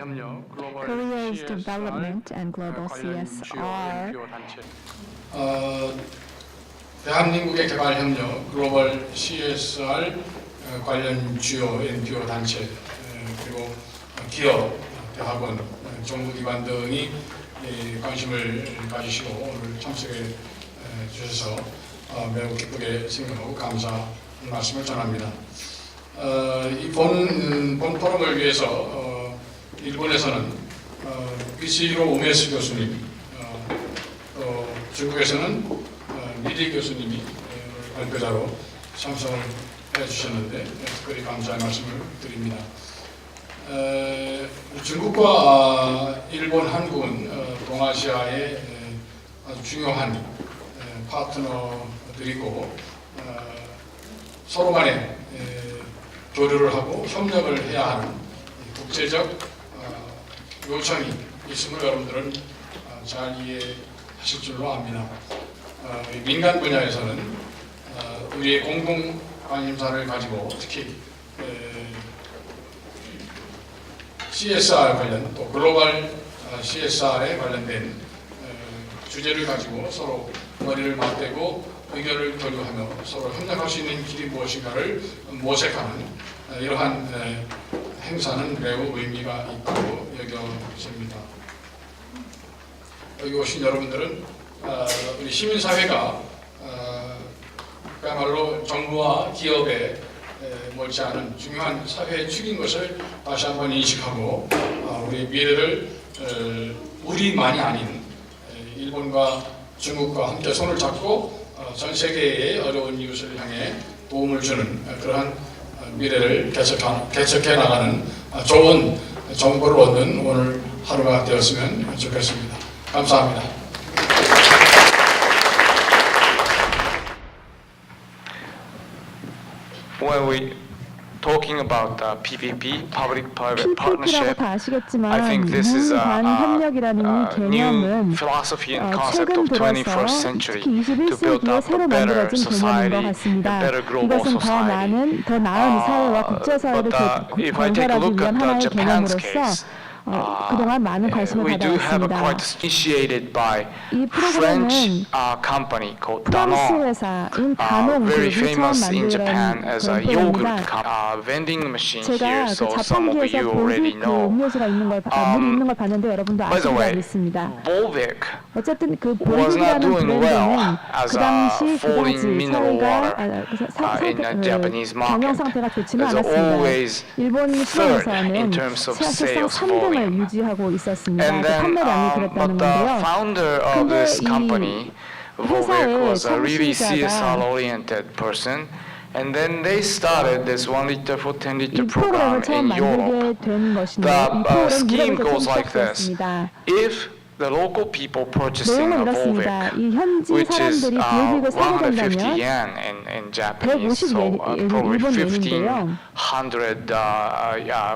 협력, 글로벌 Korea's CSR development and global 관련 주요 CSR NGO 단체. 대한민국의 개발 협력, 글로벌 CSR 관련 주요 NPO 단체 그리고 기업, 대학원, 정부기관 등이 관심을 가지시고 오늘 참석해 주셔서 매우 기쁘게 생각하고 감사의 말씀을 전합니다. 이 본 포럼을 위해서 일본에서는 비시히로 우메스 교수님, 또 중국에서는 미리 교수님이 발표자로 참석을 해주셨는데 특별히 감사의 말씀을 드립니다. 중국과 일본, 한국은 동아시아의 아주 중요한 파트너들이고 서로 간에 교류를 하고 협력을 해야 하는 국제적 요청이 있음을 여러분들은 잘 이해하실 줄로 압니다. 민간 분야에서는 우리의 공동 관심사를 가지고 특히 CSR 관련 또 글로벌 CSR에 관련된 주제를 가지고 서로 머리를 맞대고 의견을 교류하며 서로 협력할 수 있는 길이 무엇인가를 모색하는 이러한 행사는 매우 의미가 있다고 여겨집니다. 여기 오신 여러분들은 우리 시민사회가 그야말로 정부와 기업에 못지않은 중요한 사회의 축인 것을 다시 한번 인식하고 우리 미래를 우리만이 아닌 일본과 중국과 함께 손을 잡고 전 세계의 어려운 이웃을 향해 도움을 주는 그러한 미래를 개척해 나가는 좋은 정보를 얻는 오늘 하루가 되었으면 좋겠습니다. 감사합니다. When we talking about PPP, public-private PPP라고 partnership, 다 아시겠지만 I think this is 민관 협력이라는 이 new 개념은 philosophy and concept 최근 of 들어서 21st century 특히 to build 21세기에 up 새로 a better 만들어진 개념인 것 society, a 같습니다. better global 이것은 society. 더 나은 사회와 국제사회를 if I take a 건설하기 look 위한 at 하나의 Japan's 개념으로서 case, 그동안 많은 관심을 we do have a 받아왔습니다. quite initiated by 이 French 프로그램은 company called 프랑스 Danone. 회사인 다농 Very 그룹이 처음 famous in 만든 Japan as a 그런 yogurt 프로그램입니다. vending machine 제가 here, 그 so some of 자판기에서 you already 볼빅 그 know. 음료수가 있는 걸 물이 있는 걸 봤는데 여러분도 By the 아시리라 way, 믿습니다. Volvic 어쨌든 그 was not 볼빅이라는 doing well 브랜드는 as 그 당시 falling 그다지 mineral 사회가 water in the Japanese 경영 market. 상태가 좋지는 It's 않았습니다. always 일본 third 시장에서는 in terms of 사실상 sales 3등을 volume. 유지하고 있었습니다. And 그 then, 판매량이 but 그랬다는 the 건데요. founder of 근데 this 이 company, Volvic, 회사의 was a really 창시자가 CSR-oriented person. And then they started this 1 liter for 10 liter 이 프로그램을 program 처음 in Europe. 만들게 된 것인데 The 이 프로그램 scheme 유럽에서 goes 처음 like this. 시작되었습니다. If the local people purchasing 내용은 a 이렇습니다. Volvic, 이 현지 which is 사람들이 볼빅을 사게 150 된다면 yen in Japanese, 150 so probably 일본 yen인데요. 1500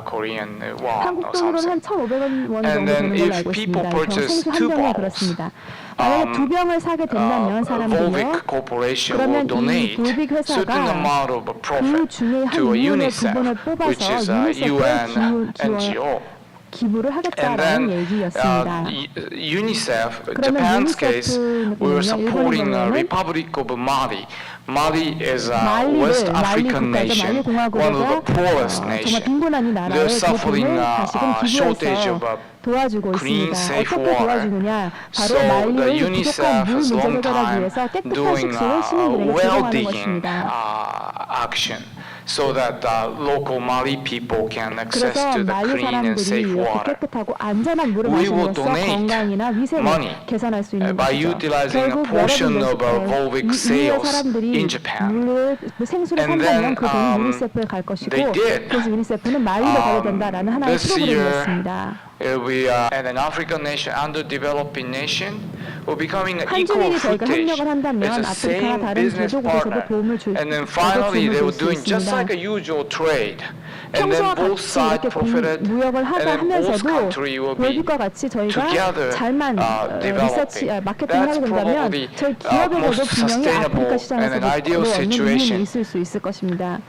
Korean won 한국 or 돈으로는 something. 한 1,500원 And 정도 then 되는 걸로 if 알고 people 있습니다. purchase 생수 한 two 병에 bottles, 그렇습니다. 만약에 두 병을 사게 된다면 사람들이요. Volvic Corporation will 그러면 이 donate 볼빅 certain 회사가 amount of 그 profit 중에 한 to a 2분의 UNICEF, 부분을 which is 뽑아서 a 유니세프에 UN NGO. 기부를 And 하겠다라는 then 얘기였습니다. UNICEF, 그러면 Japan's case, 유니세프는 we were 일본의 supporting the 경우에는 Republic of Mali. Mali is a 말리 West African 국가죠. nation, 말리 one of the 공화국에가 poorest 정말 nation. 빈곤한 이 나라의 They're 그 suffering 돈을 a 다시금 shortage 기부해서 of 도와주고 clean, 있습니다. safe 어떻게 water. 도와주느냐? 바로 So the 말리의 부족한 UNICEF 물 has 문제를 long 해결하기 time 위해서 깨끗한 doing 식수를 시민들에게 well 제공하는 digging 것입니다. action, so that local Mali people can access 그래서 to the 말리 clean and 사람들이 safe 이렇게 water. 깨끗하고 안전한 물을 We will 마심으로써 donate 건강이나 위생을 money 개선할 수 있는 by 것이죠. utilizing a 결국 portion of 여러분들 Volvic 이 sales 사람들이 in Japan. 물을 생수를 And 산다면 then, 그 돈이 유니세프에 갈 것이고 they did. 그래서 유니세프는 말리로 가야 된다라는 하나의 This year, 프로그램이었습니다. we are an African nation, underdeveloping nation. We're becoming an equal 한주민이 저희가 footage. 협력을 한다면 It's the 아프리카나 same 다른 business 개조국에서도 partner. 도움을 줄 And then finally, they were 수 doing just 있습니다. like a usual trade. And then 평소와 both 같이 sides 이렇게 profited. 무역을 And then both 하면서도 countries will be 볼빅과 같이 저희가 together 잘만 리서치 developing. 마케팅을 That's 하게 된다면 probably 저희 기업에서도 most 분명히 sustainable 아프리카 and 시장에서 an ideal 얻는 이윤이 situation. 있을 수 있을 것입니다.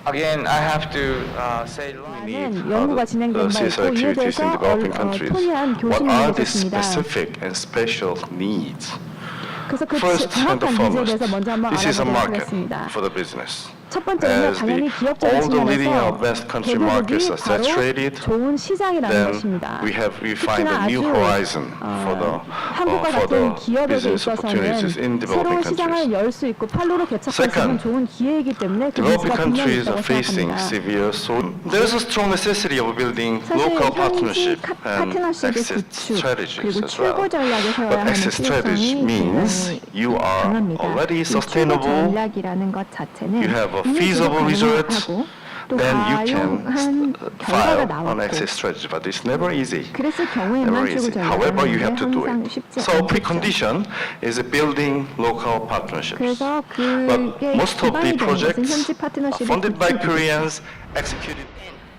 Again, I have to say 라는 연구가 진행된 바 CSR 있고 이에 activities 대해서 in developing countries. 토니안 What 교수님이 are the 계셨습니다. specific and special needs? 그래서 그 First and 정확한 니즈에 foremost, 대해서 먼저 한번 this is a 알아보도록 market 하겠습니다. for the business. 첫 번째는 As 당연히 기업적인 all the leading 측면에서 advanced country markets 대륙이 are 바로 saturated, 좋은 시장이라는 then 것입니다. we find a new 아주, horizon for 한국과 the 같은 기업에게 business 있어서는 opportunities in 새로운 developing 시장을 countries. 열 수 있고 팔로로 개척할 수 있는 Second, 좋은 기회이기 때문에 그 Developing 니즈가 분명히 countries 있다고 are facing 생각합니다. severe there's a strong necessity of building 사실 local 현지 partnership and 파트너십의 exit 구축 strategies 그리고 as well. 출구 전략을 세워야 But 하는 exit strategy 필요성이 means 굉장히 you are 강합니다. already 이 출구 sustainable, 전략이라는 것 자체는 you have a 이미 feasible 지속 result, 가능하고 또 then you can 가용한 결과가 file an 나왔고 exit strategy. But it's never easy. 그랬을 Never 경우에만 출구 easy. 전략을 However, you 하는 have 게 to do 항상 it. 쉽지 So 않겠죠. precondition is building local partnerships. 그래서 But 그게 most of the 기반이 되는 것은 projects 현지 are 파트너십의 funded by 구축이죠. Koreans, executed.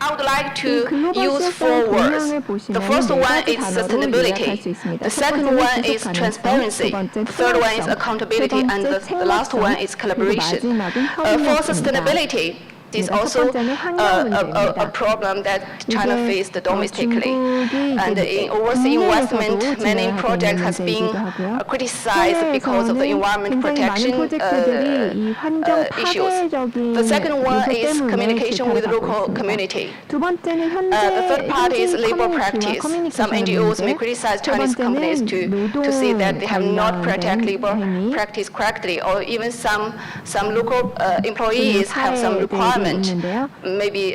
I would like 이 to 글로벌 use CSR four words. 동향을 보시면 The first 네 one 가지 is 단어로 sustainability. 요약할 수 있습니다. The 첫 second 번째는 one 지속 is 가능성, transparency. 두 번째 The third one is 투명성, accountability, 세 and 번째 the last one is 책임성, 그리고 collaboration. 마지막은 For 협력입니다. sustainability, is 첫 also 번째는 환경 문제입니다. a problem that China 이게 faced domestically. 중국이 And 이제 in overseas investment, 국내에서도 many 진행하고 projects 있는 has been 문제이기도 하고요. criticized because of the environment 굉장히 많은 protection 프로젝트들이 이 환경 issues. 파괴적인 The second one 요소 is 때문에 communication with 질타를 받고 local 있습니다. community. 두 번째는 현재 The third part is labor 커뮤니티와 practice. Some 커뮤니케이션의 NGOs may 문제. criticize 세 Chinese companies 번째는 to see that they have not protect 노동 labor 행위. practice correctly, or even some local employees have some 사회들이 requirement. 있는데요. Maybe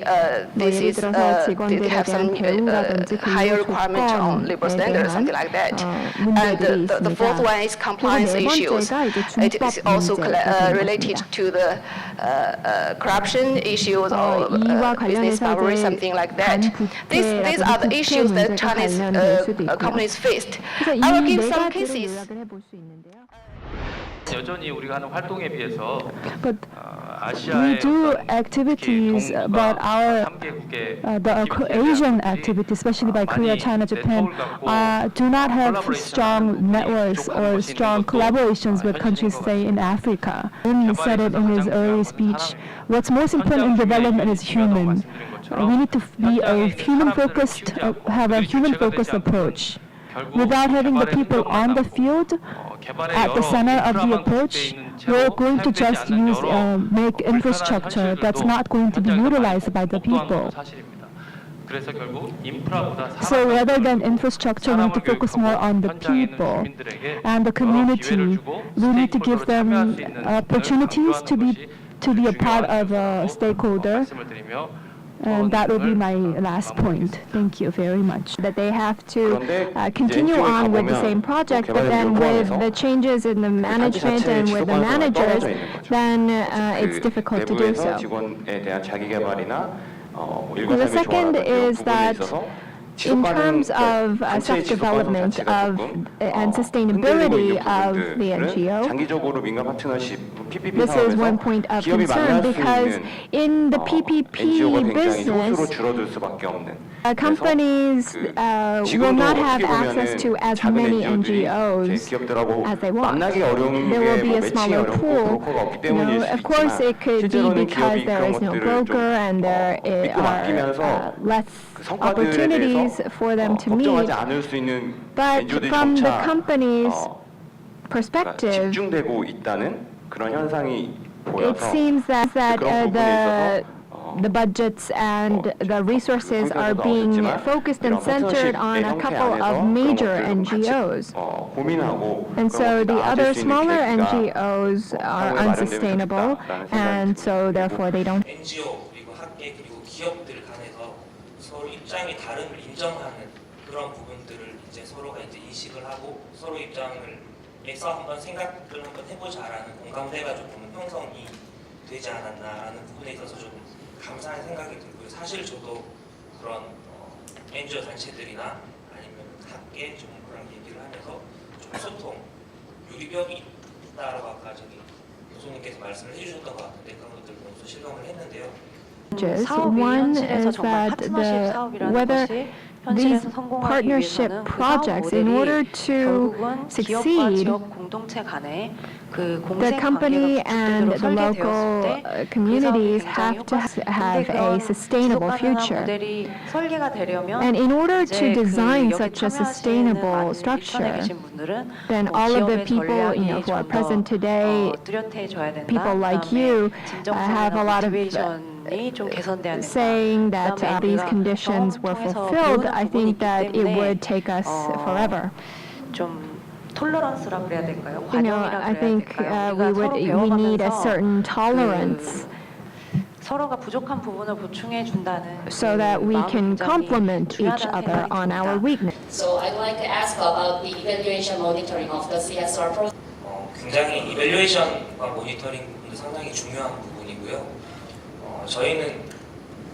this 예를 is 들어서 they 직원들에 have 대한 some 대우라든지 higher 근로 requirement on labor 조건에 standards, 대한 something like that. And 문제들이 the fourth 있습니다. one is compliance 그리고 네 issues. 번째가 이제 It 준법 is also 문제가 되는 related 것입니다. to the corruption issues or 이와 business 관련해서 power, 이제 something like that. These are the 국회 issues that 문제가 Chinese 관련될 수도 있고요. companies faced. 그래서 I will 이 give 네 some 가지를 cases. 요약을 해볼 수 있는데요. 여전히 우리가 하는 활동에 비해서 But 아시아의 we do 어떤 activities, 특히 but 동북아 our 3개국의 the Asian activities, especially by Korea, China, Japan, do not have strong networks or strong collaborations with countries, say, in Africa. He said it in his early speech. What's most important in development is human. We need to be a human-focused, have a human-focused approach. Without having the people on the field at the center of the approach, we're going to just make infrastructure that's not going to be utilized by the people. So rather than infrastructure, we need to focus more on the people and the community. We need to give them opportunities to be a part of a stakeholder. And that will be my last point. Thank you very much. That they have to continue on with the same project, but then with the changes in the management and with the managers, then it's difficult to do so. The second is that in terms of self-development and sustainability of the NGO, this is one point of concern because in the PPP business, companies will not have access to as many NGOs as they want. There will be a smaller pool. Of course, it could be because there is no broker and there are less opportunities for them to meet. But from the company's perspective, it seems that the budgets and the resources are being focused and centered on a couple of major NGOs. And so the other smaller NGOs are unsustainable, and so therefore they don't. NGO 그리고 학계 그리고 기업들 간에서 서로 입장이 다름을 인정하는 그런 부분들을 이제 서로가 이제 인식을 하고 서로 입장을에서 한번 생각을 한번 해보자라는 공감대가 조금 형성이 되지 않았나라는 부분에 있어서 좀 감사한 생각이 들고요. 사실 저도 그런 NGO 단체들이나 아니면 학계 좀 그런 얘기를 하면서 좀 소통, 유리벽이 있다라고 아까 저기 교수님께서 말씀을 해주셨던 것 같은데 그런 것들 보면서 실감을 했는데요. One is that whether these partnership projects, in order to succeed, The company and the local communities have to have a sustainable future. And in order to design such a sustainable structure, then all of the people who are present today, people like you, have a lot of saying that these conditions were fulfilled. I think that it would take us forever. I think we need a certain tolerance so that we can complement each other on our weakness. So I'd like to ask about the evaluation monitoring of the CSR process. 굉장히 이밸류에이션과 모니터링 부분도 상당히 중요한 부분이고요. 저희는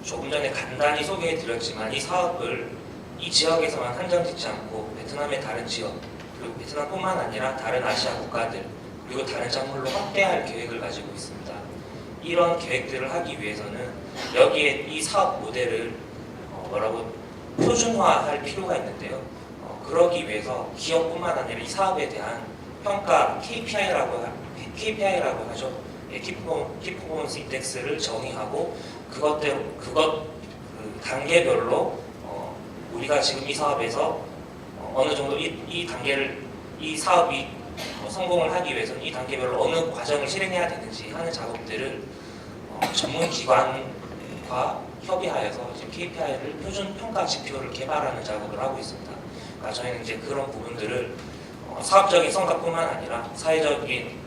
조금 전에 간단히 소개해 드렸지만 이 사업을 이 지역에서만 한정짓지 않고 베트남의 다른 지역 그리고 베트남뿐만 아니라 다른 아시아 국가들 그리고 다른 작물로 확대할 계획을 가지고 있습니다. 이런 계획들을 하기 위해서는 여기에 이 사업 모델을 표준화할 필요가 있는데요. 그러기 위해서 기업뿐만 아니라 이 사업에 대한 평가 KPI라고 하죠. 키퍼포먼스 인덱스를 정의하고 그것 단계별로 우리가 지금 이 사업에서 어느 정도 이 사업이 성공을 하기 위해서는 이 단계별로 어느 과정을 실행해야 되는지 하는 작업들을 전문 기관과 협의하여서 지금 KPI를 표준 평가 지표를 개발하는 작업을 하고 있습니다. 그러니까 저희는 이제 그런 부분들을 사업적인 성과뿐만 아니라 사회적인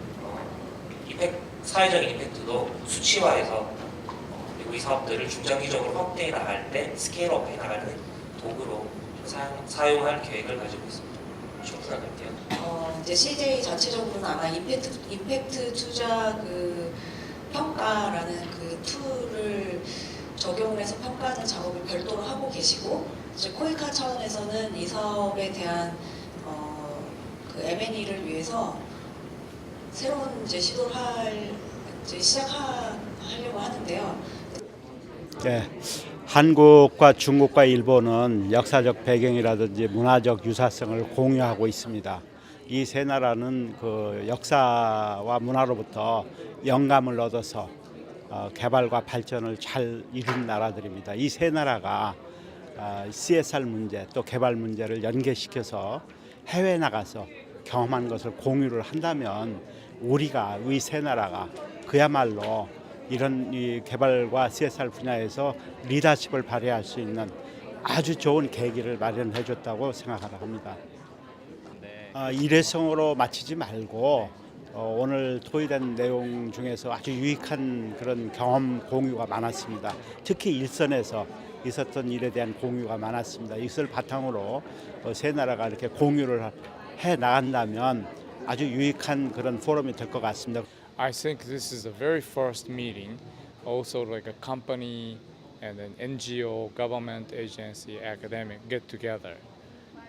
임팩트도 수치화해서 그리고 이 사업들을 중장기적으로 확대해 나갈 때 스케일업 해 나가는 도구로 사용할 계획을 가지고 있습니다. 충분할게요. 이제 CJ 전체적으로는 아마 임팩트 투자 평가라는 툴을 적용을 해서 평가하는 작업을 별도로 하고 계시고 이제 코이카 차원에서는 이 사업에 대한 M&E를 위해서 새로운 시도를 시작하려고 하는데요. 네, 한국과 중국과 일본은 역사적 배경이라든지 문화적 유사성을 공유하고 있습니다. 이 세 나라는 그 역사와 문화로부터 영감을 얻어서 개발과 발전을 잘 이룬 나라들입니다. 이 세 나라가 CSR 문제 또 개발 문제를 연계시켜서 해외에 나가서 경험한 것을 공유를 한다면 우리가 이 세 나라가 그야말로 이런 이 개발과 CSR 분야에서 리더십을 발휘할 수 있는 아주 좋은 계기를 마련해 줬다고 생각합니다. 일회성으로 마치지 말고 오늘 토의된 내용 중에서 아주 유익한 그런 경험 공유가 많았습니다. 특히 일선에서 있었던 일에 대한 공유가 많았습니다. 이것을 바탕으로 세 나라가 이렇게 공유를 해 나간다면 아주 유익한 그런 포럼이 될 것 같습니다. I think this is the very first meeting, also like a company and an NGO, government agency, academic get together.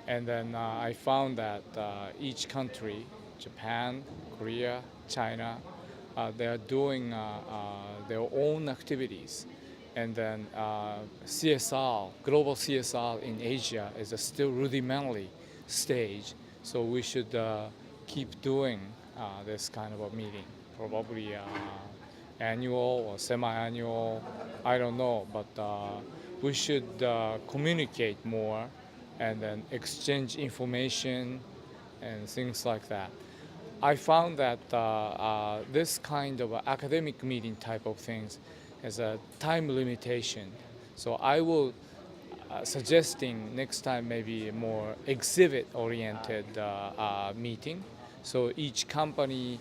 And then I found that each country, Japan, Korea, China, they are doing their own activities. And then CSR, global CSR in Asia is a still rudimentary stage. So we should keep doing this kind of a meeting. Probably annual or semi-annual, I don't know, but we should communicate more and then exchange information and things like that. I found that this kind of academic meeting type of things has a time limitation. So I will suggesting next time maybe a more exhibit-oriented meeting. So each company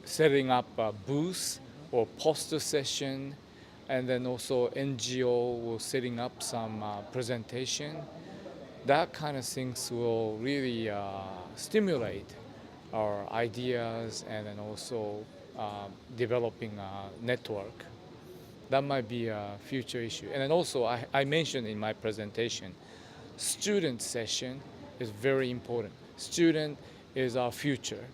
setting up a booth or poster session, and then also NGO will setting up some presentation. That kind of things will really stimulate our ideas and then also developing a network. That might be a future issue. And then also I mentioned in my presentation, student session is very important. Student is our future.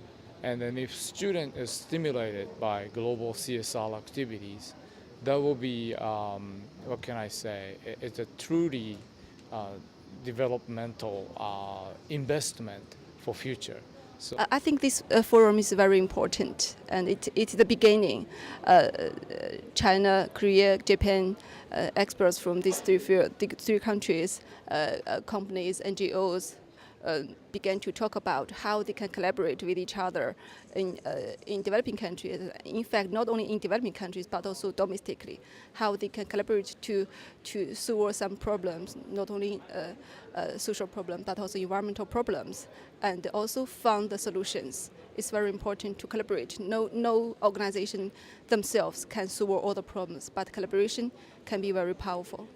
And then if student is stimulated by global CSR activities, that will be, what can I say, it's a truly developmental investment for future. So I think this forum is very important, and it's the beginning. China, Korea, Japan, experts from these three countries, companies, NGOs, began to talk about how they can collaborate with each other in developing countries. In fact, not only in developing countries, but also domestically, how they can collaborate to solve some problems, not only social problems, but also environmental problems, and also find the solutions. It's very important to collaborate. No organization themselves can solve all the problems, but collaboration can be very powerful.